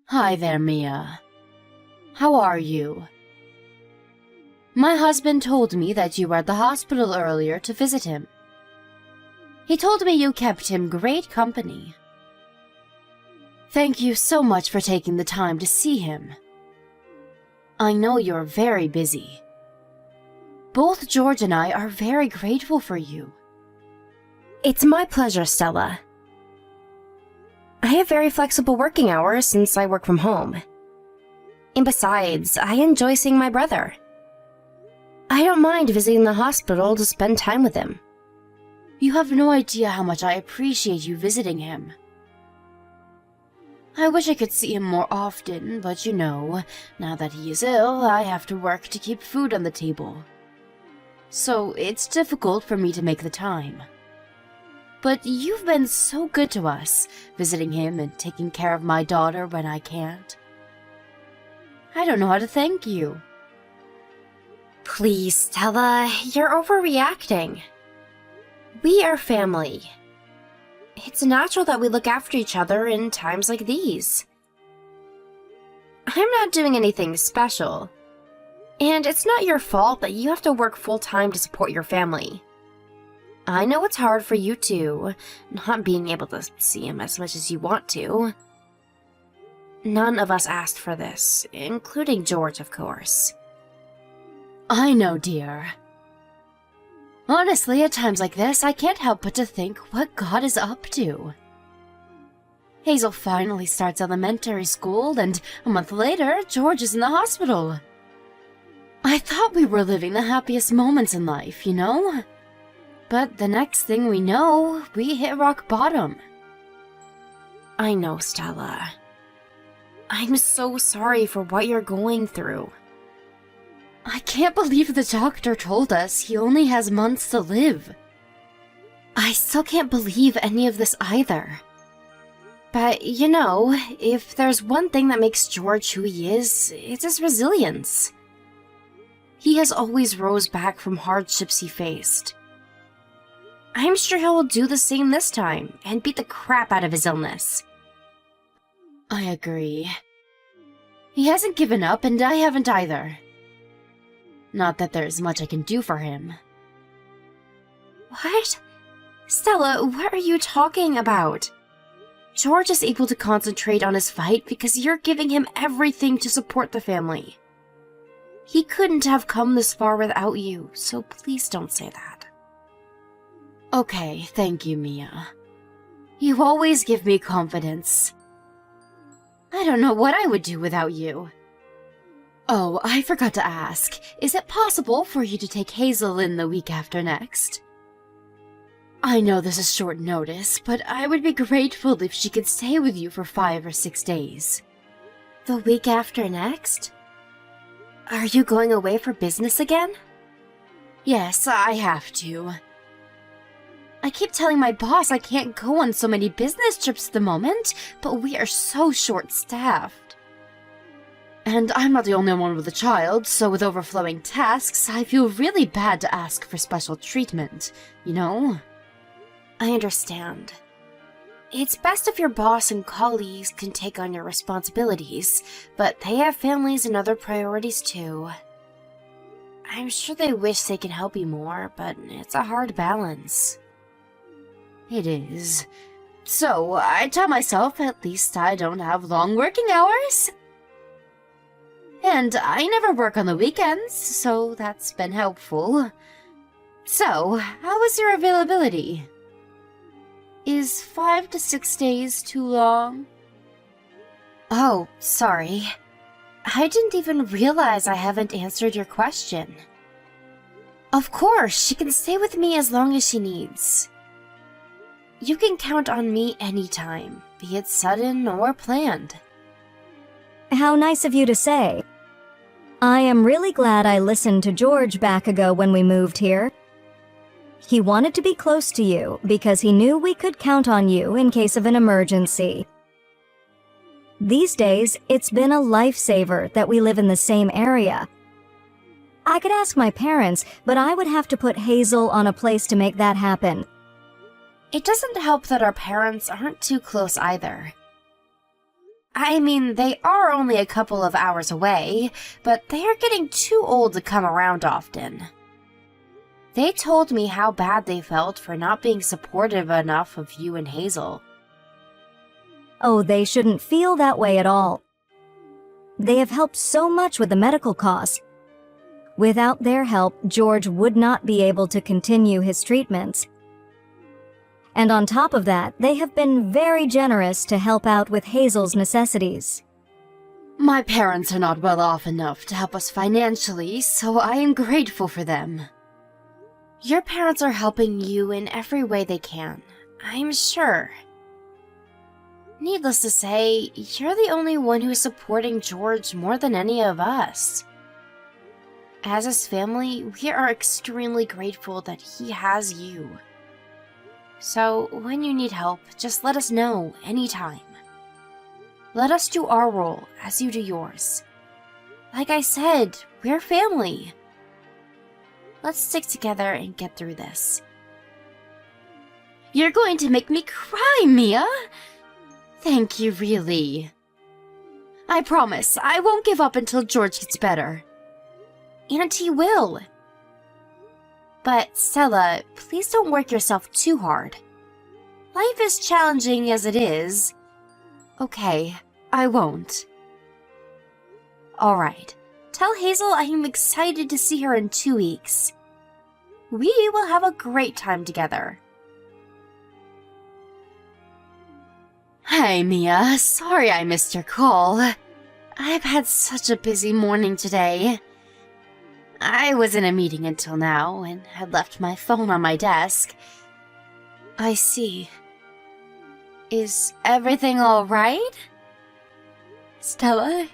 Hi there, Mia. How are you? My husband told me that you were at the hospital earlier to visit him. He told me you kept him great company. Thank you so much for taking the time to see him. I know you're very busy. Both George and I are very grateful for you. It's my pleasure, Stella. I have very flexible working hours since I work from home. And besides, I enjoy seeing my brother. I don't mind visiting the hospital to spend time with him. You have no idea how much I appreciate you visiting him. I wish I could see him more often, but you know, now that he is ill, I have to work to keep food on the table. So it's difficult for me to make the time. But you've been so good to us, visiting him and taking care of my daughter when I can't. I don't know how to thank you. Please, Stella, you're overreacting. We are family. It's natural that we look after each other in times like these. I'm not doing anything special. And it's not your fault that you have to work full-time to support your family. I know it's hard for you too, not being able to see him as much as you want to. None of us asked for this, including George, of course. I know, dear. Honestly, at times like this, I can't help but to think what God is up to. Hazel finally starts elementary school, and a month later, George is in the hospital. I thought we were living the happiest moments in life, you know? But the next thing we know, we hit rock bottom. I know, Stella. I'm so sorry for what you're going through. I can't believe the doctor told us he only has months to live. I still can't believe any of this either. But, you know, if there's one thing that makes George who he is, it's his resilience. He has always rose back from hardships he faced. I'm sure he will do the same this time and beat the crap out of his illness. I agree. He hasn't given up, and I haven't either. Not that there's much I can do for him. What? Stella, what are you talking about? George is able to concentrate on his fight because you're giving him everything to support the family. He couldn't have come this far without you, so please don't say that. Okay, thank you, Mia. You always give me confidence. I don't know what I would do without you. Oh, I forgot to ask. Is it possible for you to take Hazel in the week after next? I know this is short notice, but I would be grateful if she could stay with you for 5 or 6 days. The week after next? Are you going away for business again? Yes, I have to. I keep telling my boss I can't go on so many business trips at the moment, but we are so short-staffed. And I'm not the only one with a child, so with overflowing tasks, I feel really bad to ask for special treatment, you know? I understand. It's best if your boss and colleagues can take on your responsibilities, but they have families and other priorities too. I'm sure they wish they could help you more, but it's a hard balance. It is. So, I tell myself at least I don't have long working hours. And I never work on the weekends, so that's been helpful. So, how is your availability? Is 5 to 6 days too long? Oh, sorry. I didn't even realize I haven't answered your question. Of course, she can stay with me as long as she needs. You can count on me anytime, be it sudden or planned. How nice of you to say. I am really glad I listened to George back ago when we moved here. He wanted to be close to you because he knew we could count on you in case of an emergency. These days, it's been a lifesaver that we live in the same area. I could ask my parents, but I would have to put Hazel on a place to make that happen. It doesn't help that our parents aren't too close either. I mean, they are only a couple of hours away, but they are getting too old to come around often. They told me how bad they felt for not being supportive enough of you and Hazel. Oh, they shouldn't feel that way at all. They have helped so much with the medical costs. Without their help, George would not be able to continue his treatments. And on top of that, they have been very generous to help out with Hazel's necessities. My parents are not well off enough to help us financially, so I am grateful for them. Your parents are helping you in every way they can, I'm sure. Needless to say, you're the only one who is supporting George more than any of us. As his family, we are extremely grateful that he has you. So, when you need help, just let us know anytime. Let us do our role as you do yours. Like I said, we're family. Let's stick together and get through this. You're going to make me cry, Mia! Thank you, really. I promise, I won't give up until George gets better. And he will. But, Stella, please don't work yourself too hard. Life is challenging as it is. Okay, I won't. Alright. Tell Hazel I am excited to see her in 2 weeks. We will have a great time together. Hi, Mia. Sorry I missed your call. I've had such a busy morning today. I was in a meeting until now and had left my phone on my desk. I see. Is everything all right? Stella,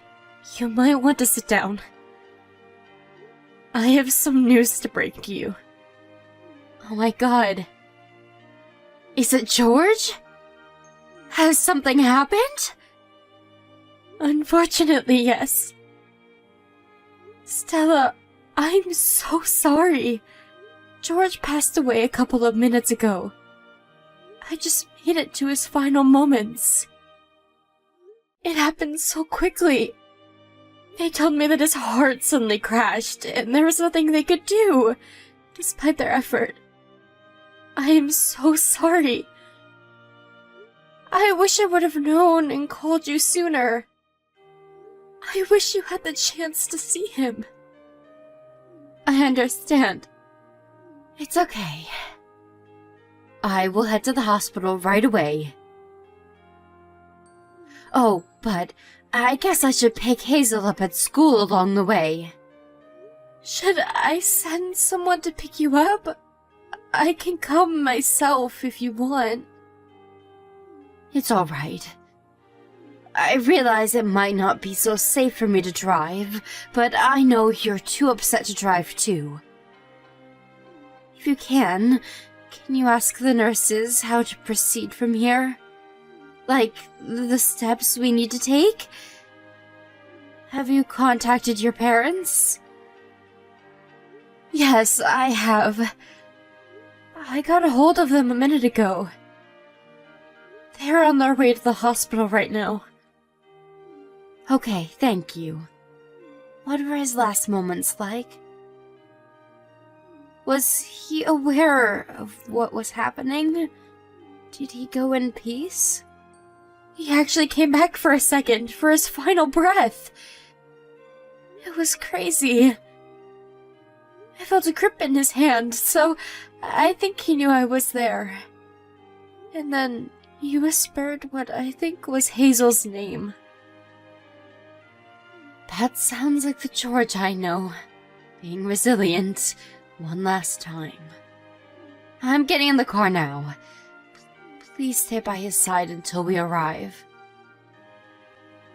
you might want to sit down. I have some news to break to you. Oh my god. Is it George? Has something happened? Unfortunately, yes. Stella, I'm so sorry. George passed away a couple of minutes ago. I just made it to his final moments. It happened so quickly. They told me that his heart suddenly crashed, and there was nothing they could do, despite their effort. I am so sorry. I wish I would have known and called you sooner. I wish you had the chance to see him. I understand. It's okay. I will head to the hospital right away. Oh, but I guess I should pick Hazel up at school along the way. Should I send someone to pick you up? I can come myself if you want. It's alright. I realize it might not be so safe for me to drive, but I know you're too upset to drive too. If you can you ask the nurses how to proceed from here? Like, the steps we need to take? Have you contacted your parents? Yes, I have. I got a hold of them a minute ago. They're on their way to the hospital right now. Okay, thank you. What were his last moments like? Was he aware of what was happening? Did he go in peace? He actually came back for a second, for his final breath. It was crazy. I felt a grip in his hand, so I think he knew I was there. And then he whispered what I think was Hazel's name. That sounds like the George I know. Being resilient one last time. I'm getting in the car now. Please stay by his side until we arrive.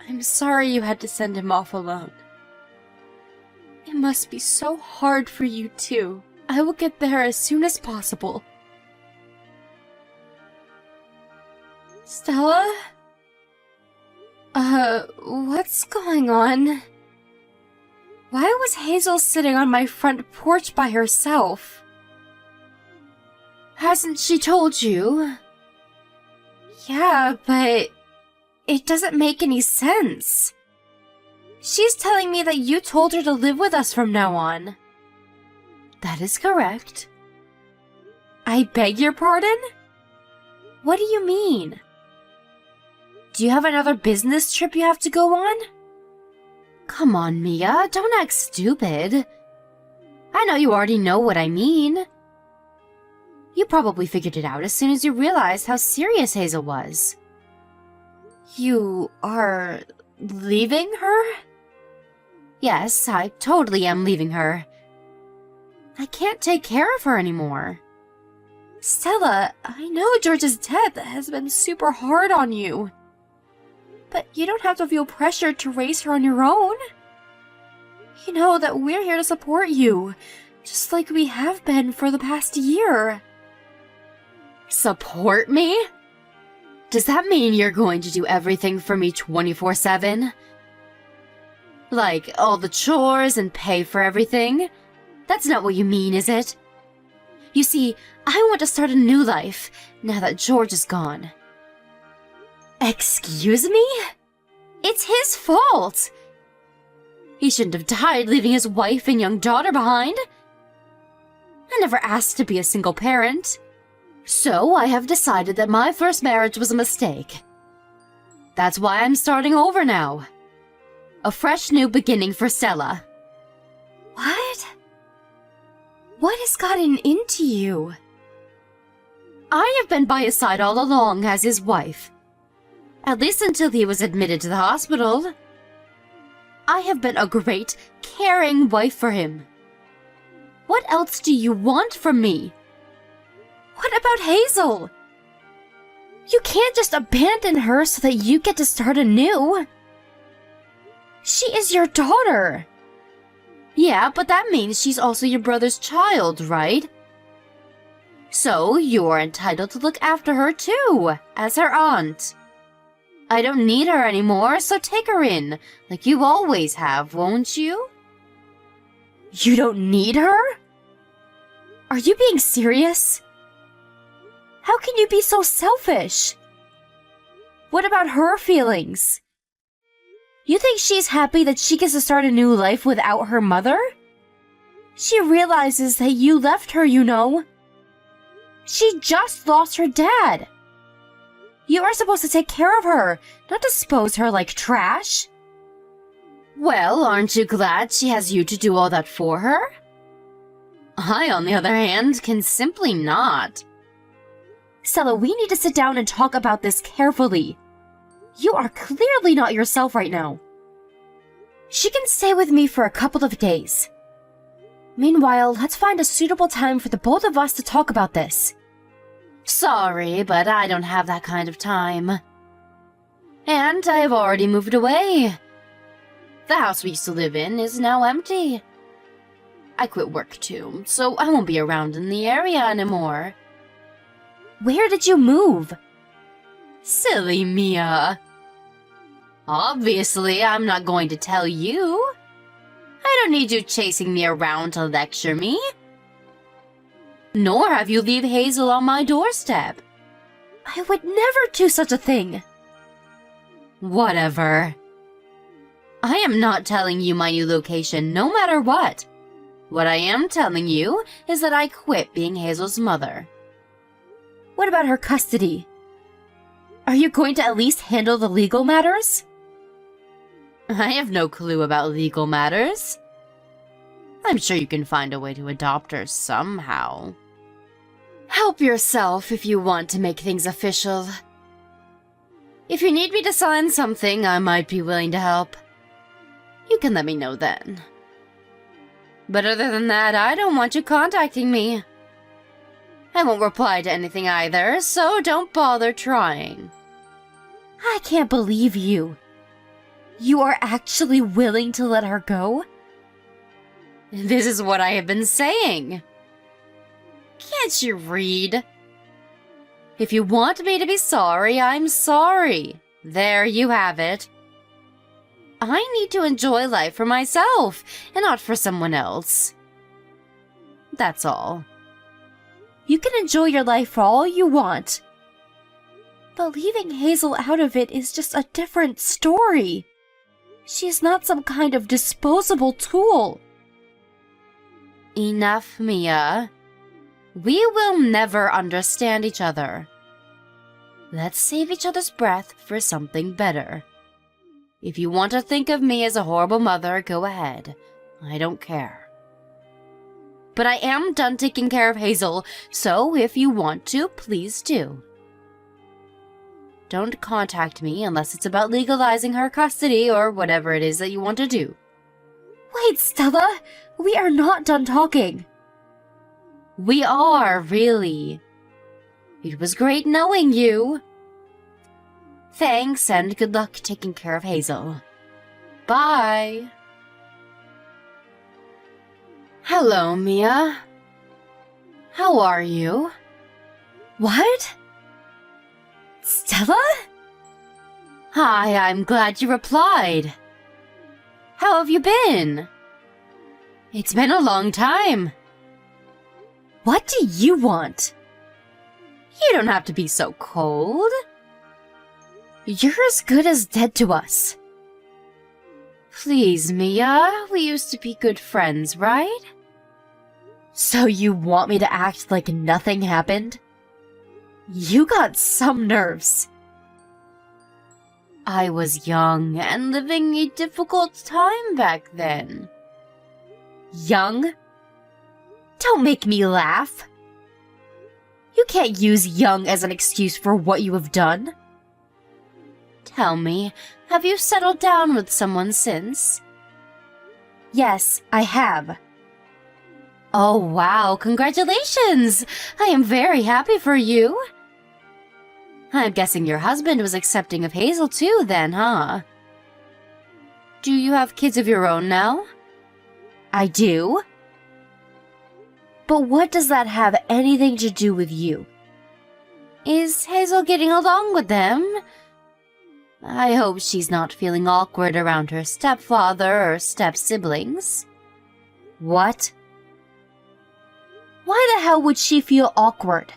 I'm sorry you had to send him off alone. It must be so hard for you too. I will get there as soon as possible. Stella? What's going on? Why was Hazel sitting on my front porch by herself? Hasn't she told you? Yeah, but It doesn't make any sense. She's telling me that you told her to live with us from now on. That is correct. I beg your pardon? What do you mean? Do you have another business trip you have to go on? Come on, Mia, don't act stupid. I know you already know what I mean. You probably figured it out as soon as you realized how serious Hazel was. You are leaving her? Yes, I totally am leaving her. I can't take care of her anymore. Stella, I know George's death has been super hard on you. But you don't have to feel pressured to raise her on your own. You know that we're here to support you, just like we have been for the past year. Support me? Does that mean you're going to do everything for me 24/7? Like, all the chores and pay for everything? That's not what you mean, is it? You see, I want to start a new life, now that George is gone. Excuse me? It's his fault! He shouldn't have died leaving his wife and young daughter behind. I never asked to be a single parent. So I have decided that my first marriage was a mistake. That's why I'm starting over now. A fresh new beginning for Stella. What? What has gotten into you? I have been by his side all along as his wife. At least until he was admitted to the hospital. I have been a great, caring wife for him. What else do you want from me? What about Hazel? You can't just abandon her so that you get to start anew. She is your daughter. Yeah, but that means she's also your brother's child, right? So you're entitled to look after her too, as her aunt. I don't need her anymore, so take her in, like you always have, won't you? You don't need her? Are you being serious? How can you be so selfish? What about her feelings? You think she's happy that she gets to start a new life without her mother? She realizes that you left her, you know. She just lost her dad. You are supposed to take care of her, not dispose her like trash. Well, aren't you glad she has you to do all that for her? I, on the other hand, can simply not. Stella, we need to sit down and talk about this carefully. You are clearly not yourself right now. She can stay with me for a couple of days. Meanwhile, let's find a suitable time for the both of us to talk about this. Sorry, but I don't have that kind of time. And I have already moved away. The house we used to live in is now empty. I quit work too, so I won't be around in the area anymore. Where did you move? Silly Mia. Obviously, I'm not going to tell you. I don't need you chasing me around to lecture me. Nor have you leave Hazel on my doorstep. I would never do such a thing. Whatever. I am not telling you my new location no matter what. What I am telling you is that I quit being Hazel's mother. What about her custody? Are you going to at least handle the legal matters? I have no clue about legal matters. I'm sure you can find a way to adopt her somehow. Help yourself if you want to make things official. If you need me to sign something, I might be willing to help. You can let me know then. But other than that, I don't want you contacting me. I won't reply to anything either, so don't bother trying. I can't believe you. You are actually willing to let her go? This is what I have been saying. Can't you read? If you want me to be sorry, I'm sorry. There you have it. I need to enjoy life for myself, and not for someone else. That's all. You can enjoy your life for all you want. But leaving Hazel out of it is just a different story. She's not some kind of disposable tool. Enough, Mia. We will never understand each other. Let's save each other's breath for something better. If you want to think of me as a horrible mother, go ahead. I don't care. But I am done taking care of Hazel, so if you want to, please do. Don't contact me unless it's about legalizing her custody or whatever it is that you want to do. Wait, Stella! We are not done talking. We are, really. It was great knowing you. Thanks, and good luck taking care of Hazel. Bye. Hello, Mia. How are you? What? Stella? Hi, I'm glad you replied. How have you been? It's been a long time. What do you want? You don't have to be so cold. You're as good as dead to us. Please, Mia, we used to be good friends, right? So you want me to act like nothing happened? You got some nerves. I was young and living a difficult time back then. Young? Don't make me laugh. You can't use young as an excuse for what you have done. Tell me, have you settled down with someone since? Yes, I have. Oh wow, congratulations! I am very happy for you. I'm guessing your husband was accepting of Hazel too then, huh? Do you have kids of your own now? I do. But what does that have anything to do with you? Is Hazel getting along with them? I hope she's not feeling awkward around her stepfather or step-siblings. What? Why the hell would she feel awkward?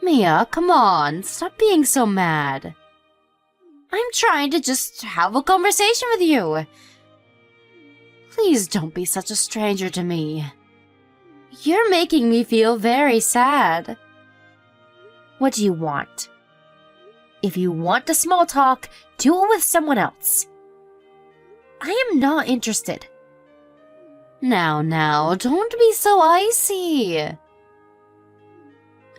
Mia, come on, stop being so mad. I'm trying to just have a conversation with you. Please don't be such a stranger to me. You're making me feel very sad. What do you want? If you want to small talk, do it with someone else. I am not interested. Now, don't be so icy.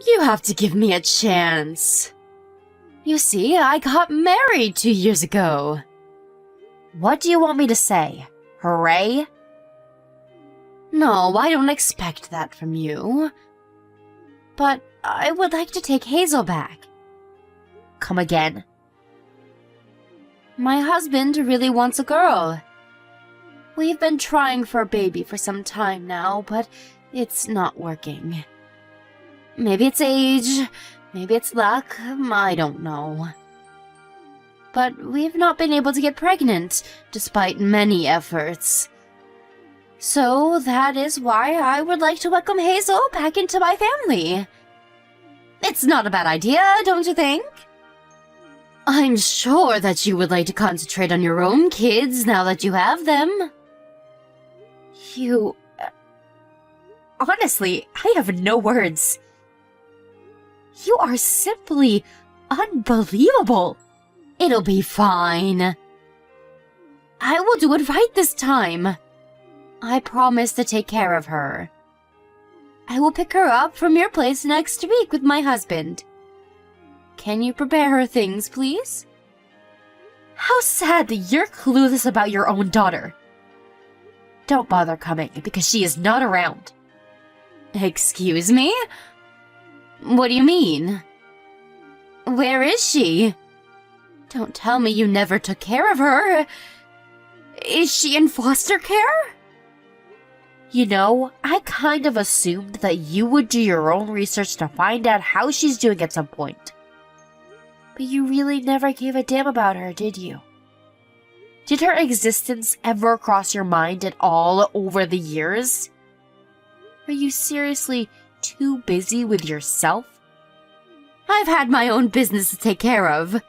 You have to give me a chance. You see, I got married 2 years ago. What do you want me to say? Hooray? No, I don't expect that from you. But I would like to take Hazel back. Come again. My husband really wants a girl. We've been trying for a baby for some time now, but it's not working. Maybe it's age, maybe it's luck, I don't know. But we've not been able to get pregnant, despite many efforts. So that is why I would like to welcome Hazel back into my family. It's not a bad idea, don't you think? I'm sure that you would like to concentrate on your own kids now that you have them. You... Honestly, I have no words. You are simply unbelievable. It'll be fine. I will do it right this time. I promise to take care of her. I will pick her up from your place next week with my husband. Can you prepare her things, please? How sad that you're clueless about your own daughter. Don't bother coming, because she is not around. Excuse me? What do you mean? Where is she? Don't tell me you never took care of her. Is she in foster care? You know, I kind of assumed that you would do your own research to find out how she's doing at some point. But you really never gave a damn about her, did you? Did her existence ever cross your mind at all over the years? Are you seriously too busy with yourself? I've had my own business to take care of.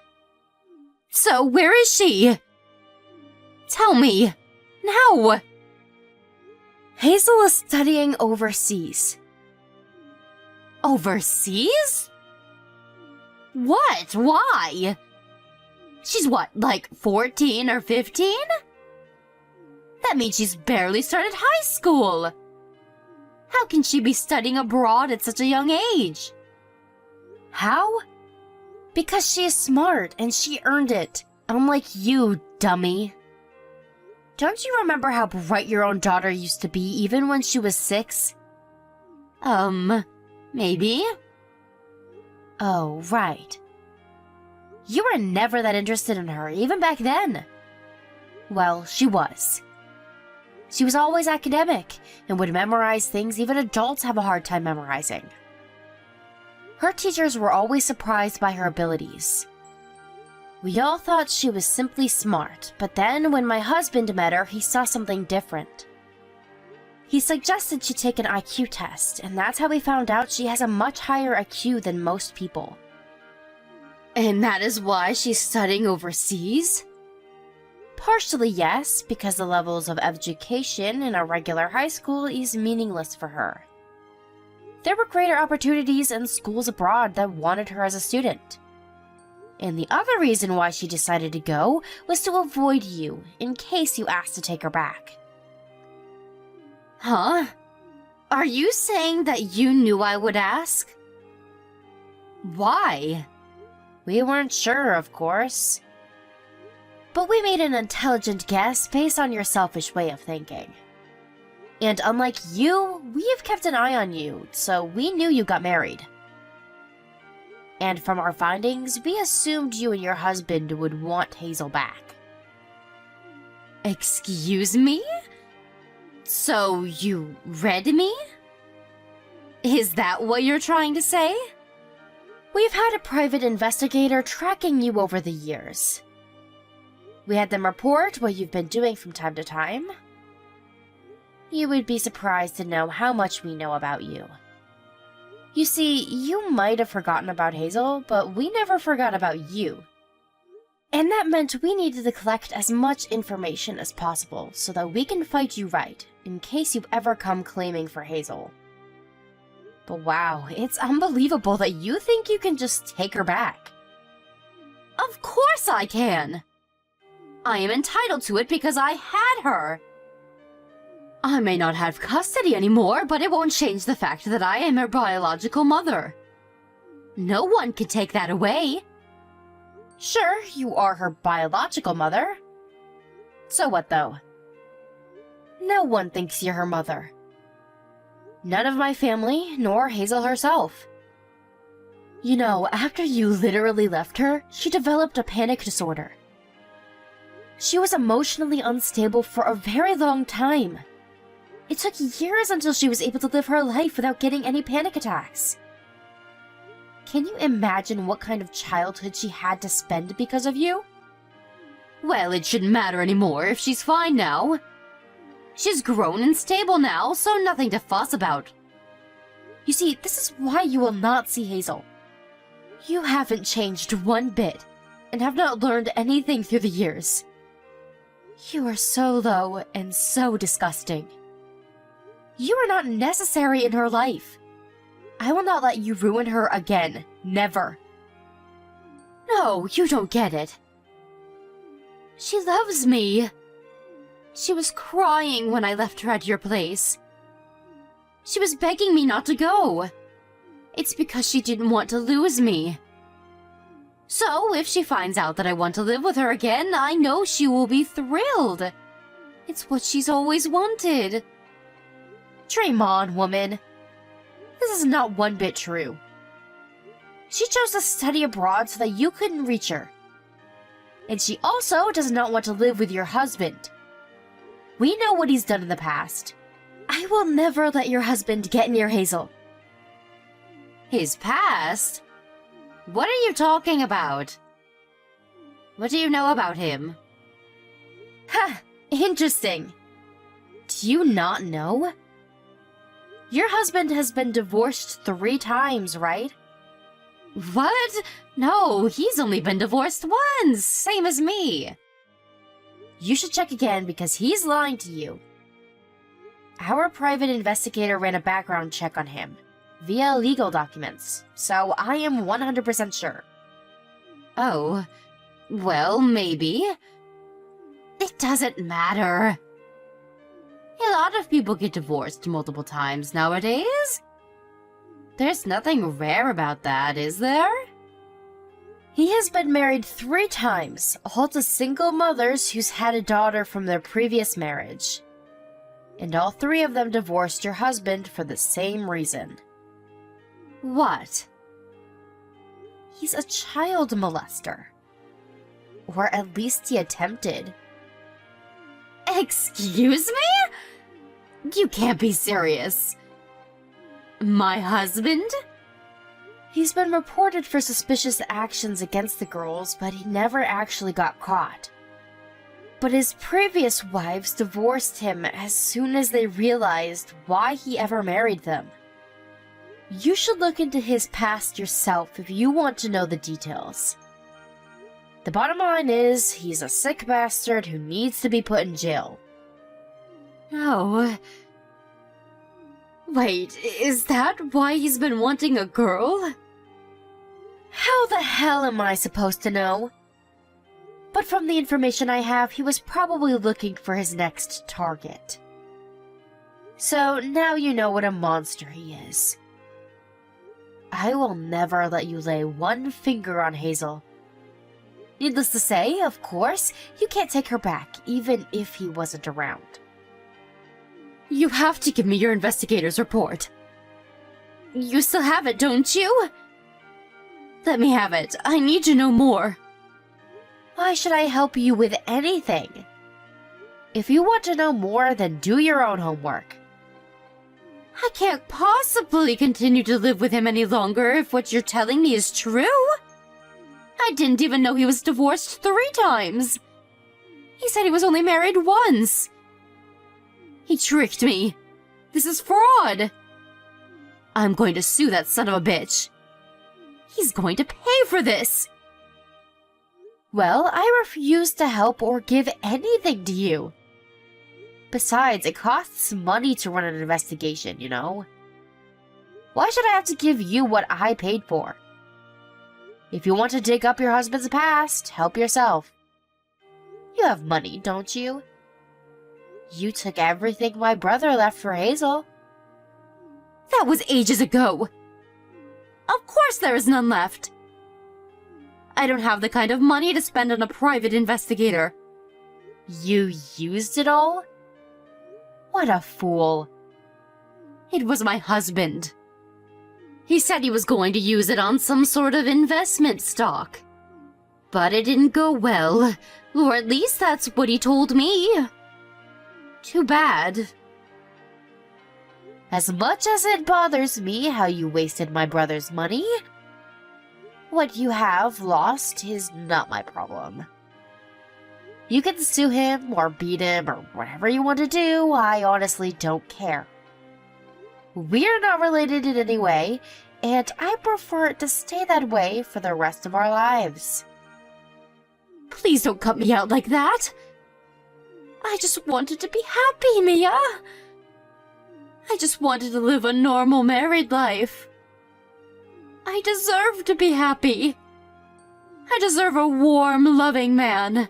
So, where is she? Tell me. Now! Hazel is studying overseas. Overseas? What? Why? She's what, like 14 or 15? That means she's barely started high school. How can she be studying abroad at such a young age? How? Because she is smart and she earned it. Unlike you, dummy. Don't you remember how bright your own daughter used to be even when she was 6? Maybe. Oh, right. You were never that interested in her, even back then. Well, she was. She was always academic and would memorize things even adults have a hard time memorizing. Her teachers were always surprised by her abilities. We all thought she was simply smart, but then when my husband met her, he saw something different. He suggested she take an IQ test, and that's how we found out she has a much higher IQ than most people. And that is why she's studying overseas? Partially yes, because the levels of education in a regular high school is meaningless for her. There were greater opportunities in schools abroad that wanted her as a student. And the other reason why she decided to go was to avoid you, in case you asked to take her back. Huh? Are you saying that you knew I would ask? Why? We weren't sure, of course. But we made an intelligent guess based on your selfish way of thinking. And unlike you, we have kept an eye on you, so we knew you got married. And from our findings, we assumed you and your husband would want Hazel back. Excuse me? So you read me? Is that what you're trying to say? We've had a private investigator tracking you over the years. We had them report what you've been doing from time to time. You would be surprised to know how much we know about you. You see, you might have forgotten about Hazel, but we never forgot about you. And that meant we needed to collect as much information as possible so that we can fight you right, in case you ever come claiming for Hazel. But wow, it's unbelievable that you think you can just take her back. Of course I can! I am entitled to it because I had her! I may not have custody anymore, but it won't change the fact that I am her biological mother. No one can take that away. Sure, you are her biological mother. So what, though? No one thinks you're her mother. None of my family, nor Hazel herself. You know, after you literally left her, she developed a panic disorder. She was emotionally unstable for a very long time. It took years until she was able to live her life without getting any panic attacks. Can you imagine what kind of childhood she had to spend because of you? Well, it shouldn't matter anymore if she's fine now. She's grown and stable now, so nothing to fuss about. You see, this is why you will not see Hazel. You haven't changed one bit, and have not learned anything through the years. You are so low and so disgusting. You are not necessary in her life. I will not let you ruin her again. Never. No, you don't get it. She loves me. She was crying when I left her at your place. She was begging me not to go. It's because she didn't want to lose me. So, if she finds out that I want to live with her again, I know she will be thrilled. It's what she's always wanted. Dream on, woman. This is not one bit true. She chose to study abroad so that you couldn't reach her. And she also does not want to live with your husband. We know what he's done in the past. I will never let your husband get near Hazel. His past? What are you talking about? What do you know about him? Ha! Interesting. Do you not know? Your husband has been divorced 3 times, right? What? No, he's only been divorced once, same as me. You should check again because he's lying to you. Our private investigator ran a background check on him, via legal documents, so I am 100% sure. Oh, well, maybe. It doesn't matter. A lot of people get divorced multiple times nowadays. There's nothing rare about that, is there? He has been married 3 times, all to single mothers who's had a daughter from their previous marriage. And all 3 of them divorced your husband for the same reason. What? He's a child molester. Or at least he attempted. Excuse me? You can't be serious. My husband? He's been reported for suspicious actions against the girls, but he never actually got caught. But his previous wives divorced him as soon as they realized why he ever married them. You should look into his past yourself if you want to know the details. The bottom line is, he's a sick bastard who needs to be put in jail. Oh. Wait, is that why he's been wanting a girl? How the hell am I supposed to know? But from the information I have, he was probably looking for his next target. So now you know what a monster he is. I will never let you lay one finger on Hazel. Needless to say, of course, you can't take her back, even if he wasn't around. You have to give me your investigator's report. You still have it, don't you? Let me have it. I need to know more. Why should I help you with anything? If you want to know more, then do your own homework. I can't possibly continue to live with him any longer if what you're telling me is true. I didn't even know he was divorced 3 times. He said he was only married once. He tricked me. This is fraud. I'm going to sue that son of a bitch. He's going to pay for this. Well, I refuse to help or give anything to you. Besides, it costs money to run an investigation, you know? Why should I have to give you what I paid for? If you want to dig up your husband's past, help yourself. You have money, don't you? You took everything my brother left for Hazel. That was ages ago. Of course there is none left. I don't have the kind of money to spend on a private investigator. You used it all? What a fool. It was my husband. He said he was going to use it on some sort of investment stock. But it didn't go well, or at least that's what he told me. Too bad. As much as it bothers me how you wasted my brother's money, what you have lost is not my problem. You can sue him or beat him or whatever you want to do, I honestly don't care. We're not related in any way, and I prefer it to stay that way for the rest of our lives. Please don't cut me out like that. I just wanted to be happy, Mia. I just wanted to live a normal married life. I deserve to be happy. I deserve a warm, loving man.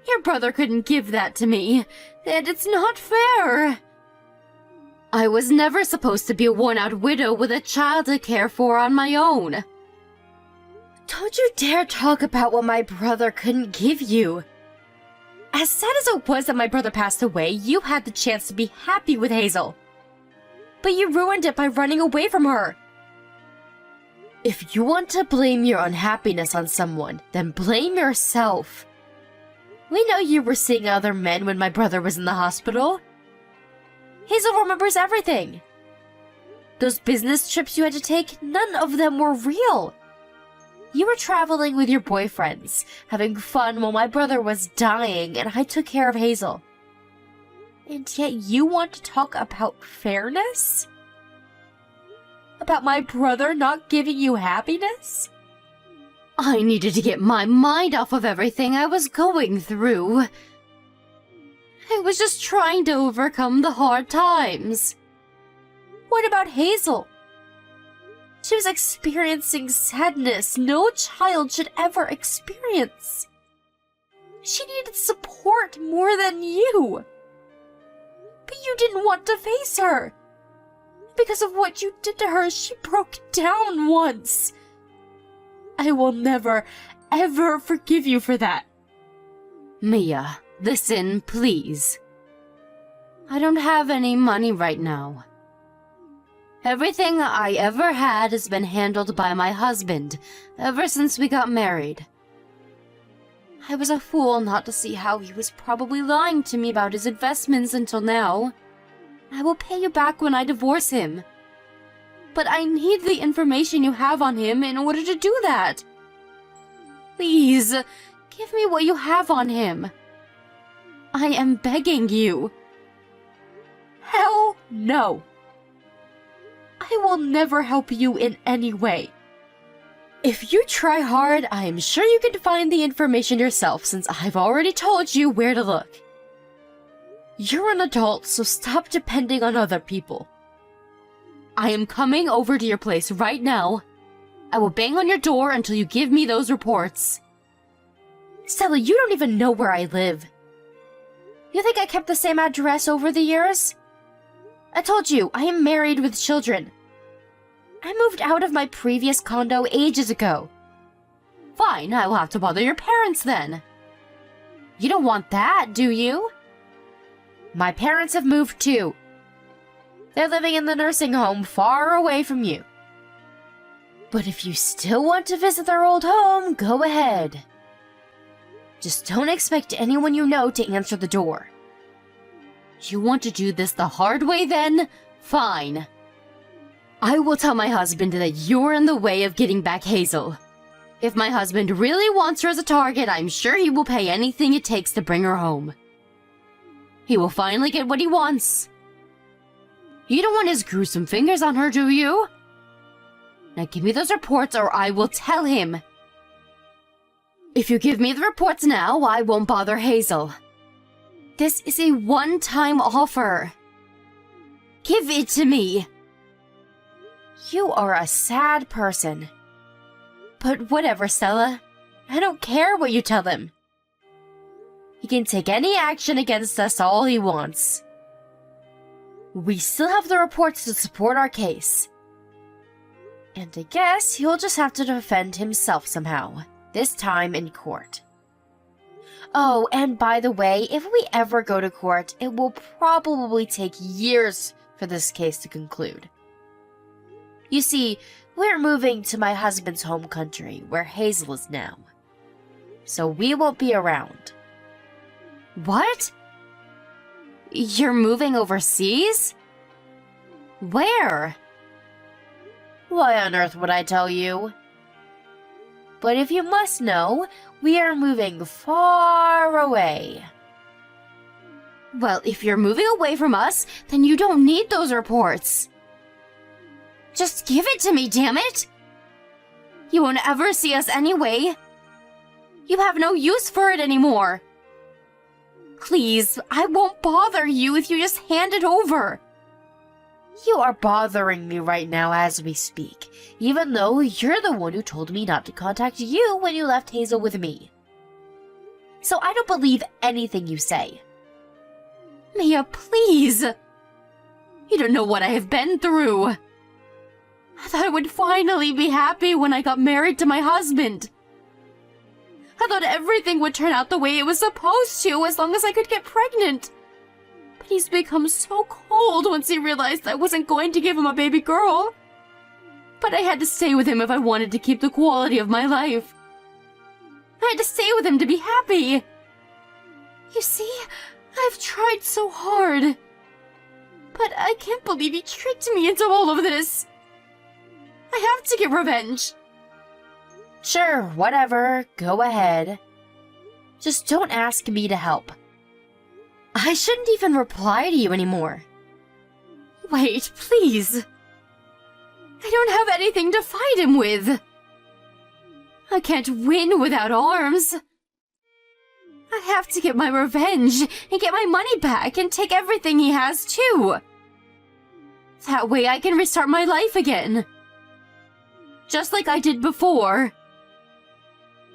Your brother couldn't give that to me, and it's not fair. I was never supposed to be a worn-out widow with a child to care for on my own. Don't you dare talk about what my brother couldn't give you. As sad as it was that my brother passed away, you had the chance to be happy with Hazel. But you ruined it by running away from her. If you want to blame your unhappiness on someone, then blame yourself. We know you were seeing other men when my brother was in the hospital. Hazel remembers everything. Those business trips you had to take, none of them were real. You were traveling with your boyfriends, having fun while my brother was dying, and I took care of Hazel. And yet you want to talk about fairness? About my brother not giving you happiness? I needed to get my mind off of everything I was going through. I was just trying to overcome the hard times. What about Hazel? She was experiencing sadness no child should ever experience. She needed support more than you. But you didn't want to face her. Because of what you did to her, she broke down once. I will never, ever forgive you for that. Mia, listen, please. I don't have any money right now. Everything I ever had has been handled by my husband ever since we got married. I was a fool not to see how he was probably lying to me about his investments until now. I will pay you back when I divorce him. But I need the information you have on him in order to do that. Please, give me what you have on him. I am begging you. Hell no. I will never help you in any way. If you try hard, I am sure you can find the information yourself since I've already told you where to look. You're an adult, so stop depending on other people. I am coming over to your place right now. I will bang on your door until you give me those reports. Stella, you don't even know where I live. You think I kept the same address over the years? I told you, I am married with children. I moved out of my previous condo ages ago. Fine, I will have to bother your parents then. You don't want that, do you? My parents have moved too. They're living in the nursing home far away from you. But if you still want to visit their old home, go ahead. Just don't expect anyone you know to answer the door. You want to do this the hard way then? Fine. I will tell my husband that you're in the way of getting back Hazel. If my husband really wants her as a target, I'm sure he will pay anything it takes to bring her home. He will finally get what he wants. You don't want his gruesome fingers on her, do you? Now give me those reports or I will tell him. If you give me the reports now, I won't bother Hazel. This is a one-time offer. Give it to me. You are a sad person. But whatever, Stella. I don't care what you tell him. He can take any action against us all he wants. We still have the reports to support our case. And I guess he'll just have to defend himself somehow, this time in court. Oh, and by the way, if we ever go to court, it will probably take years for this case to conclude. You see, we're moving to my husband's home country, where Hazel is now. So we won't be around. What? You're moving overseas? Where? Why on earth would I tell you? But if you must know, we are moving far away. Well, if you're moving away from us, then you don't need those reports. Just give it to me, damn it! You won't ever see us anyway. You have no use for it anymore. Please, I won't bother you if you just hand it over. You are bothering me right now as we speak, even though you're the one who told me not to contact you when you left Hazel with me. So I don't believe anything you say. Mia, please! You don't know what I have been through. I thought I would finally be happy when I got married to my husband. I thought everything would turn out the way it was supposed to as long as I could get pregnant. But he's become so cold once he realized I wasn't going to give him a baby girl. But I had to stay with him if I wanted to keep the quality of my life. I had to stay with him to be happy. You see, I've tried so hard. But I can't believe he tricked me into all of this. I have to get revenge. Sure, whatever. Go ahead. Just don't ask me to help. I shouldn't even reply to you anymore. Wait, please. I don't have anything to fight him with. I can't win without arms. I have to get my revenge and get my money back and take everything he has too. That way I can restart my life again. Just like I did before.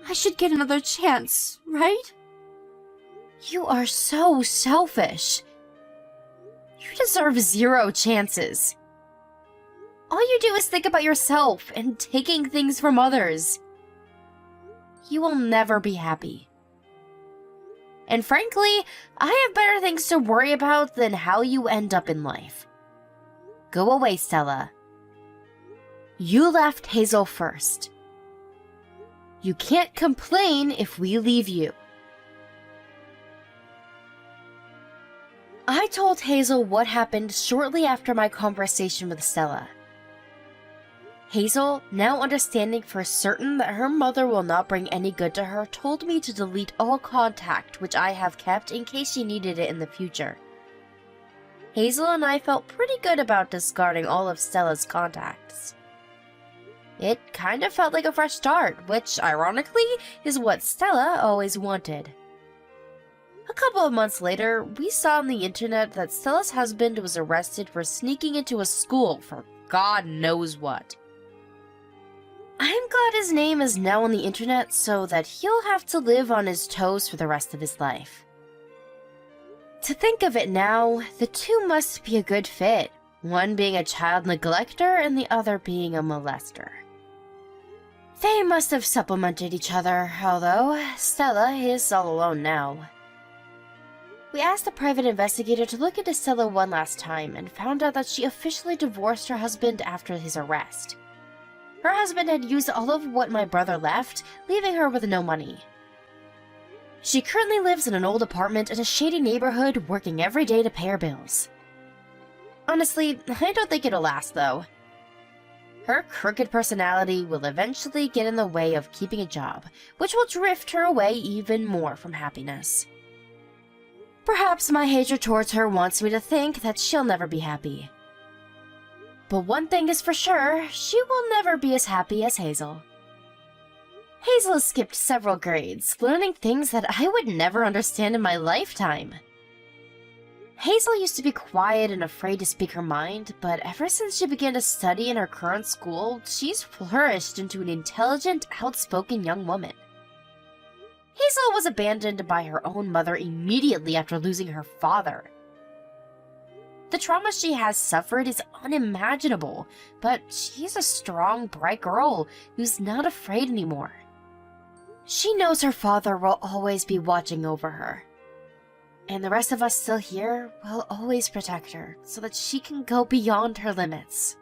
I should get another chance, right? You are so selfish. You deserve 0 chances. All you do is think about yourself and taking things from others. You will never be happy. And frankly, I have better things to worry about than how you end up in life. Go away, Stella. You left Hazel first. You can't complain if we leave you. I told Hazel what happened shortly after my conversation with Stella. Hazel, now understanding for certain that her mother will not bring any good to her, told me to delete all contact which I have kept in case she needed it in the future. Hazel and I felt pretty good about discarding all of Stella's contacts. It kind of felt like a fresh start, which, ironically, is what Stella always wanted. A couple of months later, we saw on the internet that Stella's husband was arrested for sneaking into a school for God knows what. I'm glad his name is now on the internet so that he'll have to live on his toes for the rest of his life. To think of it now, the two must be a good fit, one being a child neglector and the other being a molester. They must have supplemented each other, although Stella is all alone now. We asked a private investigator to look into Stella one last time and found out that she officially divorced her husband after his arrest. Her husband had used all of what my brother left, leaving her with no money. She currently lives in an old apartment in a shady neighborhood, working every day to pay her bills. Honestly, I don't think it'll last, though. Her crooked personality will eventually get in the way of keeping a job, which will drift her away even more from happiness. Perhaps my hatred towards her wants me to think that she'll never be happy. But one thing is for sure, she will never be as happy as Hazel. Hazel has skipped several grades, learning things that I would never understand in my lifetime. Hazel used to be quiet and afraid to speak her mind, but ever since she began to study in her current school, she's flourished into an intelligent, outspoken young woman. Hazel was abandoned by her own mother immediately after losing her father. The trauma she has suffered is unimaginable, but she's a strong, bright girl who's not afraid anymore. She knows her father will always be watching over her. And the rest of us still here will always protect her so that she can go beyond her limits.